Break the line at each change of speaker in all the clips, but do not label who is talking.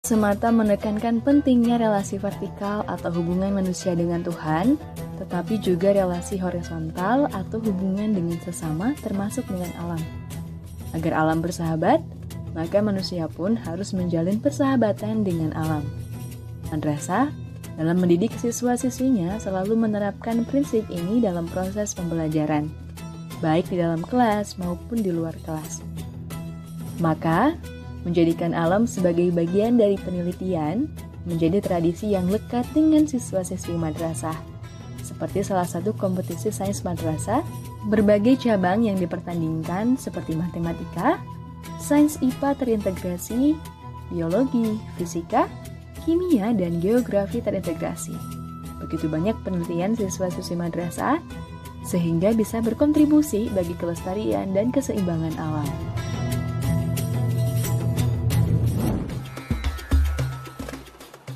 semata menekankan pentingnya relasi vertikal atau hubungan manusia dengan Tuhan, tetapi juga relasi horizontal atau hubungan dengan sesama termasuk dengan alam. Agar alam bersahabat, maka manusia pun harus menjalin persahabatan dengan alam. Madrasah dalam mendidik siswa-siswinya selalu menerapkan prinsip ini dalam proses pembelajaran, baik di dalam kelas maupun di luar kelas. Maka, menjadikan alam sebagai bagian dari penelitian menjadi tradisi yang lekat dengan siswa-siswi madrasah. Seperti salah satu kompetisi sains madrasah, berbagai cabang yang dipertandingkan seperti matematika, sains IPA terintegrasi, biologi, fisika, kimia, dan geografi terintegrasi. Begitu banyak penelitian siswa-siswi madrasah, sehingga bisa berkontribusi bagi kelestarian dan keseimbangan alam.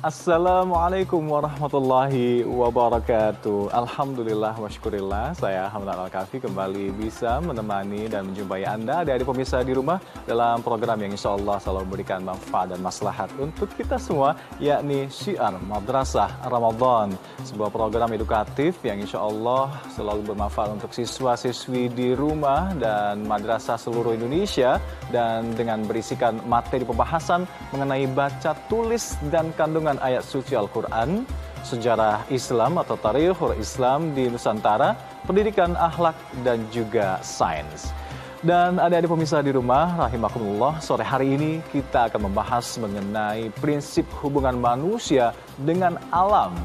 Assalamualaikum warahmatullahi wabarakatuh. Alhamdulillah wa syukurillah, saya Hamdan Al-Kafi kembali bisa menemani dan menjumpai Anda, adik-adik pemirsa di rumah, dalam program yang insya Allah selalu memberikan manfaat dan maslahat untuk kita semua, yakni Syiar Madrasah Ramadan. Sebuah program edukatif yang insya Allah selalu bermanfaat untuk siswa-siswi di rumah dan madrasah seluruh Indonesia, dan dengan berisikan materi pembahasan mengenai baca tulis dan kandungan ayat suci Al-Quran, sejarah Islam atau Tarikhul Islam di Nusantara, pendidikan akhlak, dan juga sains. Dan adik-adik pemirsa di rumah, rahimakumullah, sore hari ini kita akan membahas mengenai prinsip hubungan manusia dengan alam.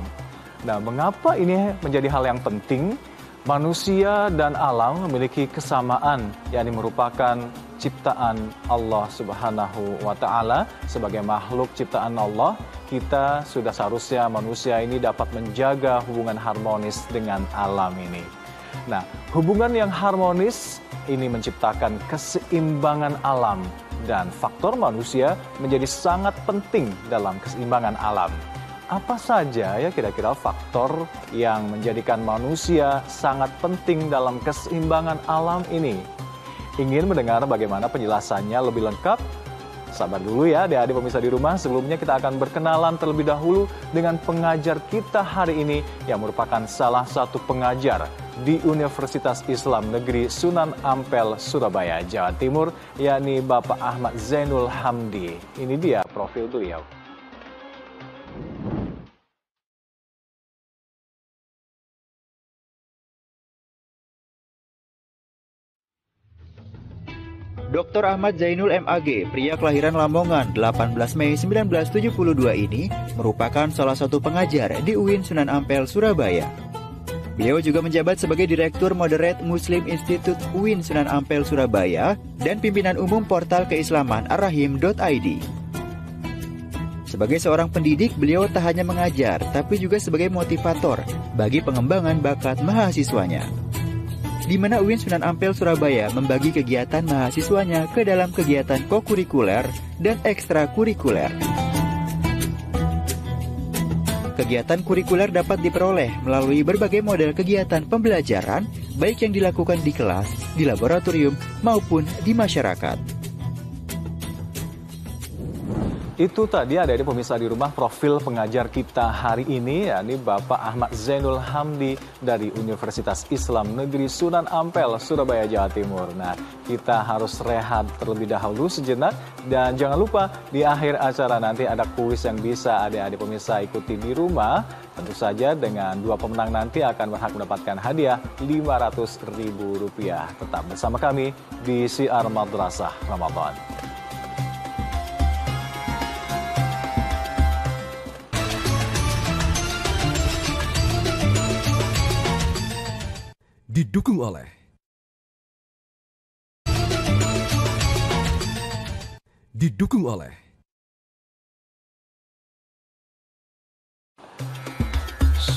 Nah, mengapa ini menjadi hal yang penting? Manusia dan alam memiliki kesamaan, yakni merupakan ciptaan Allah Subhanahu wa Ta'ala. Sebagai makhluk ciptaan Allah, kita sudah seharusnya manusia ini dapat menjaga hubungan harmonis dengan alam ini. Nah, hubungan yang harmonis ini menciptakan keseimbangan alam, dan faktor manusia menjadi sangat penting dalam keseimbangan alam. Apa saja ya kira-kira faktor yang menjadikan manusia sangat penting dalam keseimbangan alam ini? Ingin mendengar bagaimana penjelasannya lebih lengkap? Sabar dulu ya adik-adik pemirsa di rumah. Sebelumnya kita akan berkenalan terlebih dahulu dengan pengajar kita hari ini yang merupakan salah satu pengajar di Universitas Islam Negeri Sunan Ampel, Surabaya, Jawa Timur, yakni Bapak Ahmad Zainul Hamdi. Ini dia profil beliau.
Dr. Ahmad Zainul MAG, pria kelahiran Lamongan 18 Mei 1972 ini merupakan salah satu pengajar di UIN Sunan Ampel, Surabaya. Beliau juga menjabat sebagai Direktur Moderate Muslim Institute UIN Sunan Ampel, Surabaya dan pimpinan umum portal keislaman arrahim.id. Sebagai seorang pendidik, beliau tak hanya mengajar, tapi juga sebagai motivator bagi pengembangan bakat mahasiswanya, di mana UIN Sunan Ampel Surabaya membagi kegiatan mahasiswanya ke dalam kegiatan kokurikuler dan ekstrakurikuler. Kegiatan kurikuler dapat diperoleh melalui berbagai model kegiatan pembelajaran, baik yang dilakukan di kelas, di laboratorium, maupun di masyarakat.
Itu tadi adik-adik pemirsa di rumah profil pengajar kita hari ini, yakni Bapak Ahmad Zainul Hamdi dari Universitas Islam Negeri Sunan Ampel, Surabaya, Jawa Timur. Nah, kita harus rehat terlebih dahulu sejenak, dan jangan lupa di akhir acara nanti ada kuis yang bisa adik-adik pemirsa ikuti di rumah. Tentu saja dengan dua pemenang nanti akan berhak mendapatkan hadiah Rp500.000. Tetap bersama kami di Syiar Madrasah Ramadan.
Didukung oleh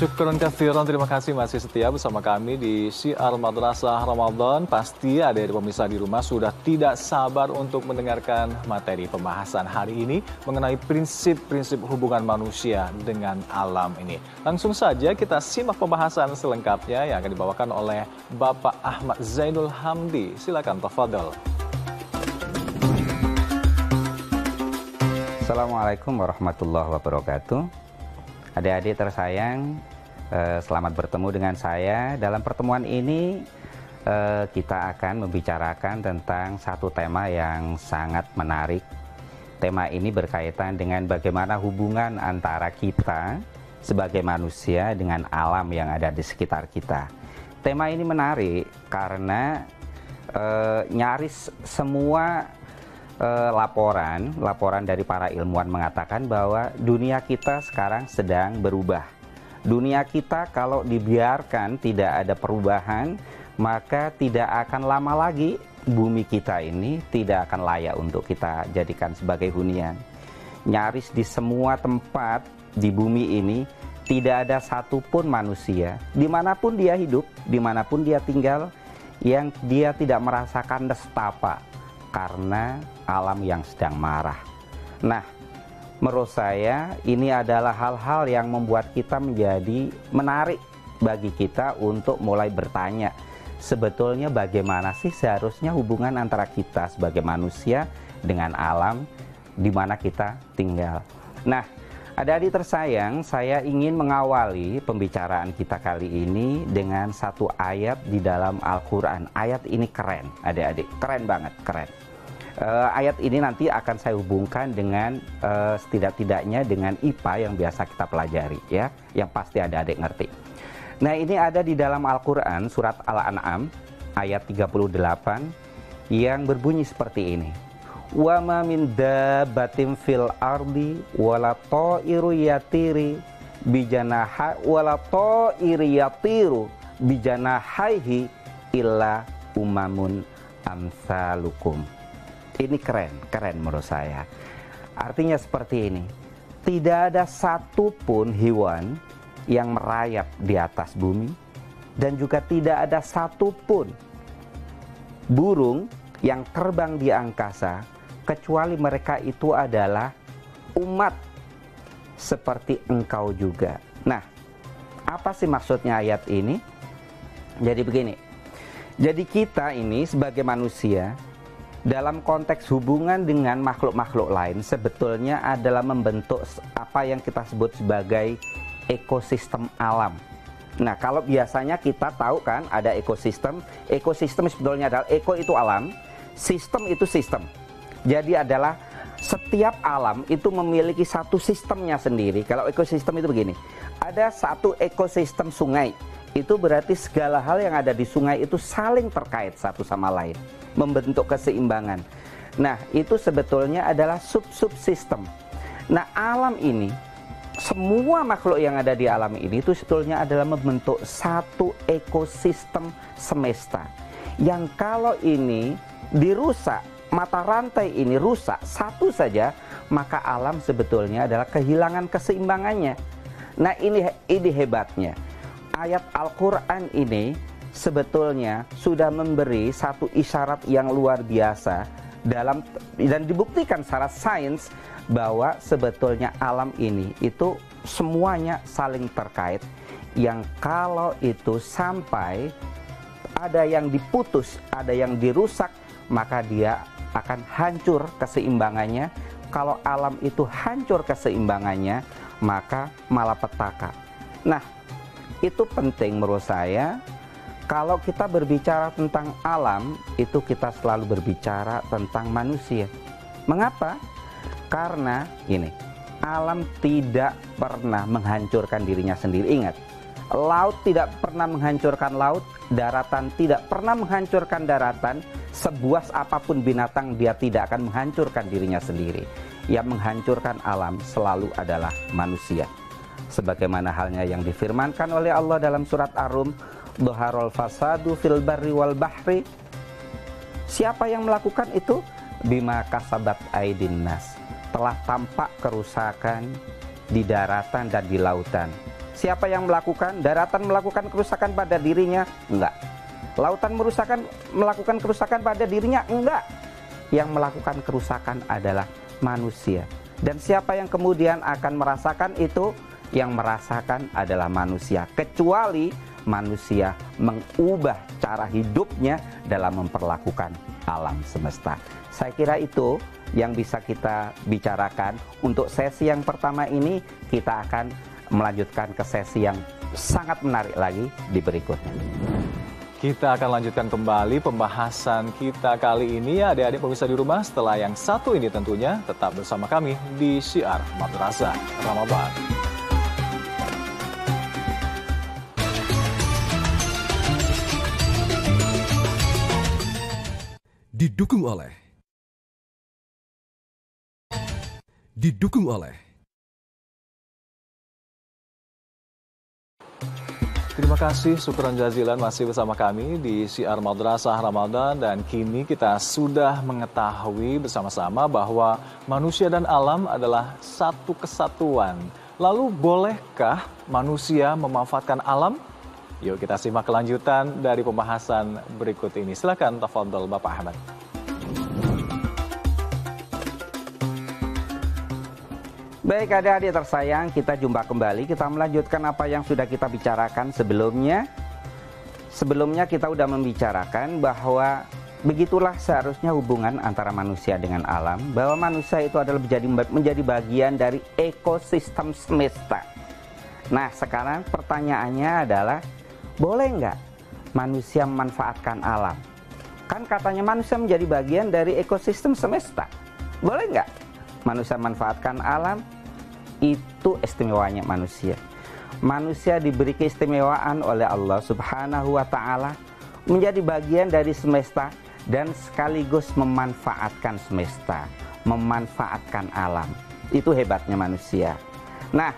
Syukron katsiran, terima kasih masih setia bersama kami di Syiar Madrasah Ramadan. Pasti ada pemirsa di rumah sudah tidak sabar untuk mendengarkan materi pembahasan hari ini mengenai prinsip-prinsip hubungan manusia dengan alam ini. Langsung saja kita simak pembahasan selengkapnya yang akan dibawakan oleh Bapak Ahmad Zainul Hamdi. Silakan tafadhol.
Assalamualaikum warahmatullahi wabarakatuh. Adik-adik tersayang, selamat bertemu dengan saya. Dalam pertemuan ini kita akan membicarakan tentang satu tema yang sangat menarik. Tema ini berkaitan dengan bagaimana hubungan antara kita sebagai manusia dengan alam yang ada di sekitar kita. Tema ini menarik karena nyaris semua laporan dari para ilmuwan mengatakan bahwa dunia kita sekarang sedang berubah. Dunia kita kalau dibiarkan tidak ada perubahan, maka tidak akan lama lagi bumi kita ini tidak akan layak untuk kita jadikan sebagai hunian. Nyaris di semua tempat di bumi ini tidak ada satupun manusia, dimanapun dia hidup, dimanapun dia tinggal, yang dia tidak merasakan nestapa karena alam yang sedang marah. Nah, menurut saya ini adalah hal-hal yang membuat kita menjadi menarik bagi kita untuk mulai bertanya, sebetulnya bagaimana sih seharusnya hubungan antara kita sebagai manusia dengan alam di mana kita tinggal. Nah, adik-adik tersayang, saya ingin mengawali pembicaraan kita kali ini dengan satu ayat di dalam Al-Quran. Ayat ini keren, adik-adik, keren banget, keren. Ayat ini nanti akan saya hubungkan dengan setidak-tidaknya dengan IPA yang biasa kita pelajari, ya, yang pasti adik-adik ngerti. Nah, ini ada di dalam Al-Quran surat Al-An'am ayat 38 yang berbunyi seperti ini. Wa ma min dabbatin fil ardi wala ta'iru yatiri bijanaha wala ta'iru yatiru bijanahaihi illa umamun amsalukum. Ini keren menurut saya. Artinya seperti ini. Tidak ada satupun hewan yang merayap di atas bumi, dan juga tidak ada satupun burung yang terbang di angkasa kecuali mereka itu adalah umat seperti engkau juga. Nah, apa sih maksudnya ayat ini? Jadi begini, jadi kita ini sebagai manusia dalam konteks hubungan dengan makhluk-makhluk lain sebetulnya adalah membentuk apa yang kita sebut sebagai ekosistem alam. Nah, kalau biasanya kita tahu kan ada ekosistem. Ekosistem sebetulnya adalah eko itu alam, sistem itu sistem. Jadi adalah setiap alam itu memiliki satu sistemnya sendiri. Kalau ekosistem itu begini, ada satu ekosistem sungai. Itu berarti segala hal yang ada di sungai itu saling terkait satu sama lain, membentuk keseimbangan. Nah, itu sebetulnya adalah sub-subsistem. Nah, alam ini, semua makhluk yang ada di alam ini itu sebetulnya adalah membentuk satu ekosistem semesta yang kalau ini dirusak, mata rantai ini rusak satu saja, maka alam sebetulnya adalah kehilangan keseimbangannya. Nah, ini hebatnya. Ayat Al-Quran ini sebetulnya sudah memberi satu isyarat yang luar biasa dan dibuktikan secara sains bahwa sebetulnya alam ini itu semuanya saling terkait, yang kalau itu sampai ada yang diputus, ada yang dirusak, maka dia akan hancur keseimbangannya. Kalau alam itu hancur keseimbangannya, maka malapetaka. Nah, itu penting menurut saya. Kalau kita berbicara tentang alam, itu kita selalu berbicara tentang manusia. Mengapa? Karena ini, alam tidak pernah menghancurkan dirinya sendiri. Ingat, laut tidak pernah menghancurkan laut, daratan tidak pernah menghancurkan daratan. Sebuas apapun binatang, dia tidak akan menghancurkan dirinya sendiri. Yang menghancurkan alam selalu adalah manusia. Sebagaimana halnya yang difirmankan oleh Allah dalam surat Ar-Rum, Dhaharul fasadu fil barri wal bahri. Siapa yang melakukan itu? Bima kasabat aidin nas. Telah tampak kerusakan di daratan dan di lautan. Siapa yang melakukan? Daratan melakukan kerusakan pada dirinya? Enggak. Lautan melakukan kerusakan pada dirinya? Enggak. Yang melakukan kerusakan adalah manusia. Dan siapa yang kemudian akan merasakan itu? Yang merasakan adalah manusia, kecuali manusia mengubah cara hidupnya dalam memperlakukan alam semesta. Saya kira itu yang bisa kita bicarakan. Untuk sesi yang pertama ini, kita akan melanjutkan ke sesi yang sangat menarik lagi di berikutnya.
Kita akan lanjutkan kembali pembahasan kita kali ini ya adik-adik pemirsa di rumah. Setelah yang satu ini tentunya tetap bersama kami di Syiar Madrasah Ramadan.
Didukung oleh
Terima kasih, syukran jazilan masih bersama kami di Syiar Madrasah Ramadan. Dan kini kita sudah mengetahui bersama-sama bahwa manusia dan alam adalah satu kesatuan. Lalu bolehkah manusia memanfaatkan alam? Yuk kita simak kelanjutan dari pembahasan berikut ini. Silakan tafadhol Bapak Ahmad.
Baik adik-adik tersayang, kita jumpa kembali. Kita melanjutkan apa yang sudah kita bicarakan sebelumnya. Sebelumnya kita sudah membicarakan bahwa begitulah seharusnya hubungan antara manusia dengan alam. Bahwa manusia itu adalah menjadi bagian dari ekosistem semesta. Nah sekarang pertanyaannya adalah, boleh nggak manusia memanfaatkan alam? Kan katanya manusia menjadi bagian dari ekosistem semesta. Boleh nggak manusia memanfaatkan alam? Itu istimewanya manusia. Manusia diberi keistimewaan oleh Allah Subhanahu wa Ta'ala menjadi bagian dari semesta dan sekaligus memanfaatkan semesta, memanfaatkan alam. Itu hebatnya manusia. Nah,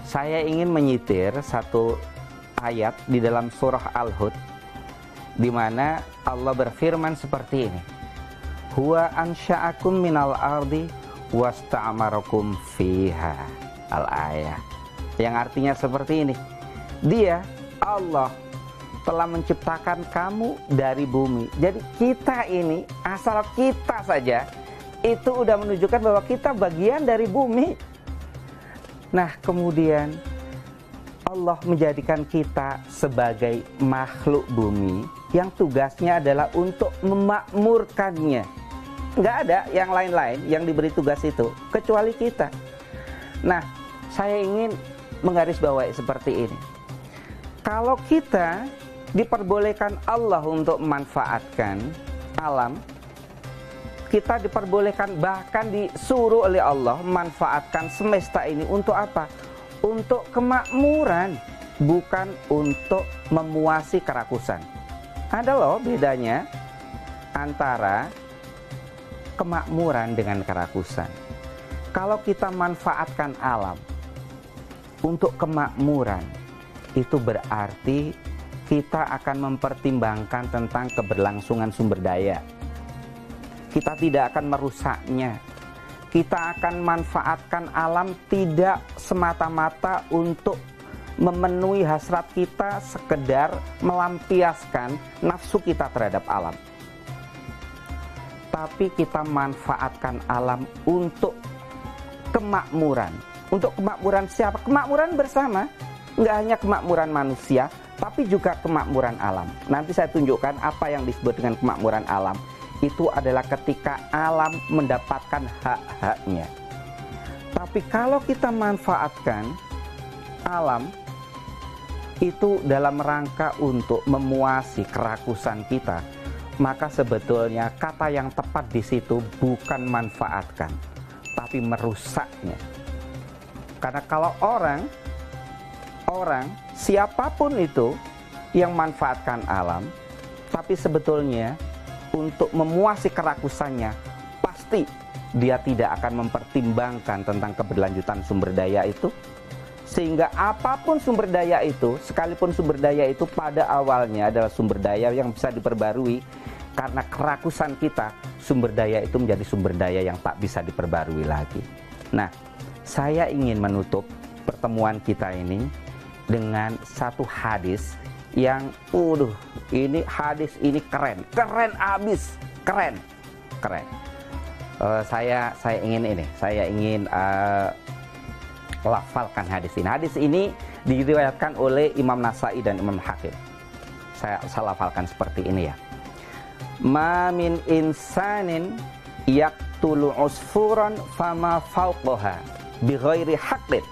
saya ingin menyitir satu ayat di dalam surah Al-Hud di mana Allah berfirman seperti ini. Huwa ansha'akum minal ardi wasta'amarakum fiha, al-ayah, yang artinya seperti ini. Dia, Allah, telah menciptakan kamu dari bumi. Jadi kita ini, asal kita saja itu udah menunjukkan bahwa kita bagian dari bumi. Nah kemudian Allah menjadikan kita sebagai makhluk bumi yang tugasnya adalah untuk memakmurkannya. Nggak ada yang lain-lain yang diberi tugas itu kecuali kita. Nah, saya ingin menggarisbawahi seperti ini. Kalau kita diperbolehkan Allah untuk memanfaatkan alam, kita diperbolehkan bahkan disuruh oleh Allah memanfaatkan semesta ini untuk apa? Untuk kemakmuran, bukan untuk memuasi kerakusan. Ada loh bedanya antara kemakmuran dengan kerakusan. Kalau kita manfaatkan alam untuk kemakmuran, itu berarti kita akan mempertimbangkan tentang keberlangsungan sumber daya. Kita tidak akan merusaknya. Kita akan manfaatkan alam tidak semata-mata untuk memenuhi hasrat kita, sekedar melampiaskan nafsu kita terhadap alam. Tapi kita manfaatkan alam untuk kemakmuran. Untuk kemakmuran siapa? Kemakmuran bersama. Nggak hanya kemakmuran manusia, tapi juga kemakmuran alam. Nanti saya tunjukkan apa yang disebut dengan kemakmuran alam. Itu adalah ketika alam mendapatkan hak-haknya. Tapi kalau kita manfaatkan alam, itu dalam rangka untuk memuasi kerakusan kita, maka sebetulnya kata yang tepat di situ bukan manfaatkan, tapi merusaknya. Karena kalau orang siapapun itu yang manfaatkan alam, tapi sebetulnya untuk memuasi kerakusannya, pasti dia tidak akan mempertimbangkan tentang keberlanjutan sumber daya itu. Sehingga apapun sumber daya itu, sekalipun sumber daya itu pada awalnya adalah sumber daya yang bisa diperbarui, karena kerakusan kita, sumber daya itu menjadi sumber daya yang tak bisa diperbarui lagi. Nah, saya ingin menutup pertemuan kita ini dengan satu hadis yang, ini hadis ini keren abis, keren. Saya ingin lafalkan hadis ini. Hadis ini diriwayatkan oleh Imam Nasai dan Imam Hakim. Saya lafalkan seperti ini ya. ma min insanin yaqtulu usfuran fama fawqaha bighairi haqqin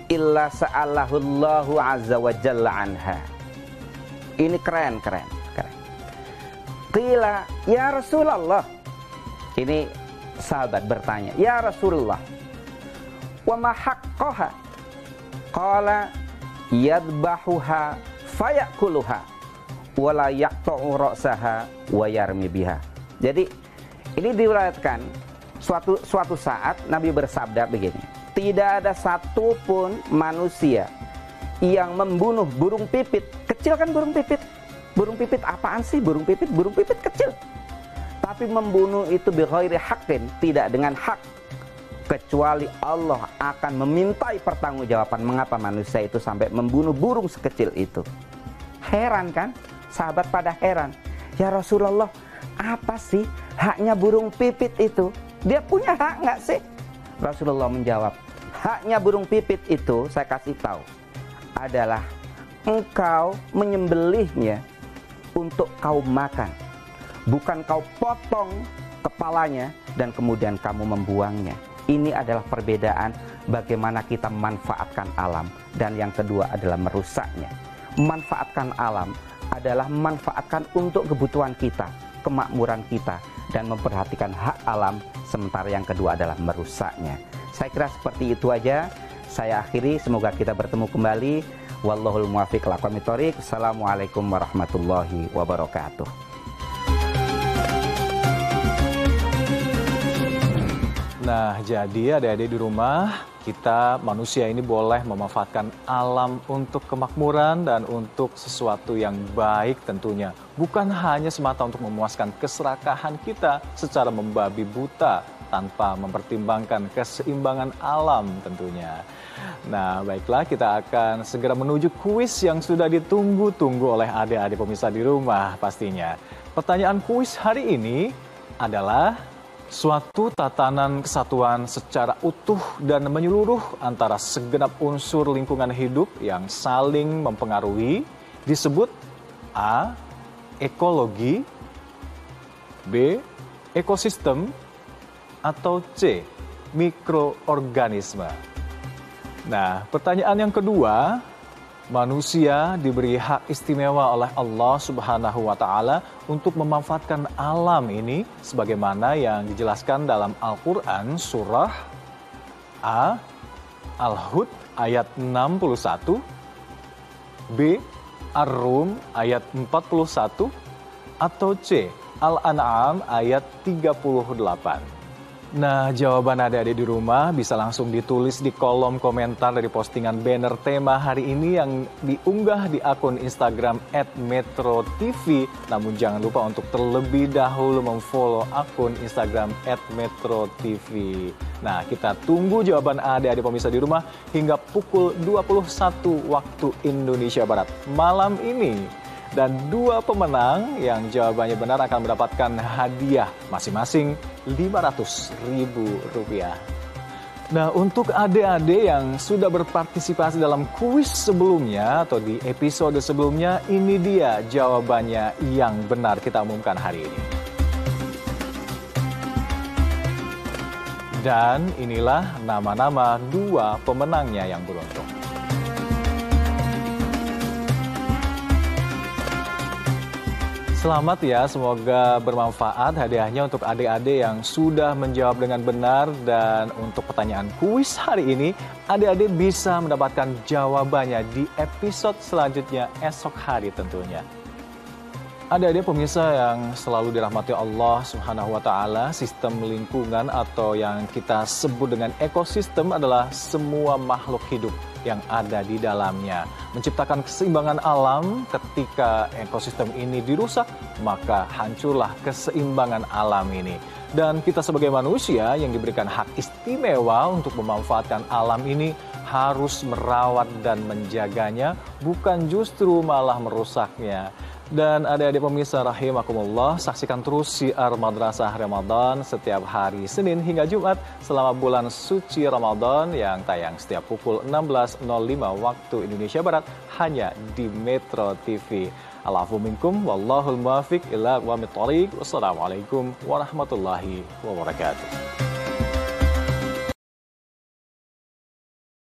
illa sa'alahu Allahu azza wa jalla anha. Ini keren. Qila ya Rasulullah. Ini sahabat bertanya, ya Rasulullah, wa ma haqqaha? Qala yadbahuha fayakuluha wa la yaqta'u ra'saha wa yarmi biha. Jadi ini diriwayatkan suatu saat Nabi bersabda begini, tidak ada satupun manusia yang membunuh burung pipit. Kecil kan burung pipit? Burung pipit apaan sih? Burung pipit kecil. Tapi membunuh itu bighairi haqqin, tidak dengan hak. Kecuali Allah akan memintai pertanggungjawaban mengapa manusia itu sampai membunuh burung sekecil itu. Heran kan? Sahabat pada heran. Ya Rasulullah, apa sih haknya burung pipit itu? Dia punya hak nggak sih? Rasulullah menjawab, haknya burung pipit itu, saya kasih tahu, adalah engkau menyembelihnya untuk kau makan, bukan kau potong kepalanya dan kemudian kamu membuangnya. Ini adalah perbedaan bagaimana kita memanfaatkan alam, dan yang kedua adalah merusaknya. Memanfaatkan alam adalah memanfaatkan untuk kebutuhan kita, kemakmuran kita, dan memperhatikan hak alam, sementara yang kedua adalah merusaknya. Saya kira seperti itu aja. Saya akhiri, semoga kita bertemu kembali. Wallahul muwaffiq ila aqwamit thoriq. Assalamualaikum warahmatullahi wabarakatuh.
Nah, jadi adik-adik di rumah, kita manusia ini boleh memanfaatkan alam untuk kemakmuran dan untuk sesuatu yang baik tentunya. Bukan hanya semata untuk memuaskan keserakahan kita secara membabi buta tanpa mempertimbangkan keseimbangan alam tentunya. Nah, baiklah, kita akan segera menuju kuis yang sudah ditunggu-tunggu oleh adik-adik pemirsa di rumah pastinya. Pertanyaan kuis hari ini adalah suatu tatanan kesatuan secara utuh dan menyeluruh antara segenap unsur lingkungan hidup yang saling mempengaruhi disebut A. Ekologi, B. Ekosistem, atau C. Mikroorganisme. Nah, pertanyaan yang kedua, manusia diberi hak istimewa oleh Allah Subhanahu wa Ta'ala untuk memanfaatkan alam ini sebagaimana yang dijelaskan dalam Al-Quran surah A. Al-Hud ayat 61, B. Ar-Rum ayat 41, atau C. Al-An'am ayat 38. Nah, jawaban adik-adik di rumah bisa langsung ditulis di kolom komentar dari postingan banner tema hari ini yang diunggah di akun Instagram @metrotv. Namun jangan lupa untuk terlebih dahulu memfollow akun Instagram @metrotv. Nah, kita tunggu jawaban adik-adik pemirsa di rumah hingga pukul 21 waktu Indonesia Barat malam ini. Dan dua pemenang yang jawabannya benar akan mendapatkan hadiah masing-masing Rp500.000. Nah, untuk adik-adik yang sudah berpartisipasi dalam kuis sebelumnya atau di episode sebelumnya, ini dia jawabannya yang benar kita umumkan hari ini. Dan inilah nama-nama dua pemenangnya yang beruntung. Selamat ya, semoga bermanfaat hadiahnya untuk adik-adik yang sudah menjawab dengan benar. Dan untuk pertanyaan kuis hari ini, adik-adik bisa mendapatkan jawabannya di episode selanjutnya esok hari tentunya. Adik-adik pemirsa yang selalu dirahmati Allah Subhanahu wa Ta'ala, sistem lingkungan atau yang kita sebut dengan ekosistem adalah semua makhluk hidup yang ada di dalamnya. Menciptakan keseimbangan alam, ketika ekosistem ini dirusak, maka hancurlah keseimbangan alam ini. Dan kita sebagai manusia yang diberikan hak istimewa untuk memanfaatkan alam ini harus merawat dan menjaganya, bukan justru malah merusaknya. Dan adik-adik pemirsa rahimakumullah, saksikan terus Syiar Madrasah Ramadan setiap hari Senin hingga Jumat selama bulan suci Ramadan yang tayang setiap pukul 16.05 waktu Indonesia Barat hanya di Metro TV. Al-afu minkum wallahul muwaffiq ila aqwamit thoriq. Wassalamualaikum warahmatullahi wabarakatuh.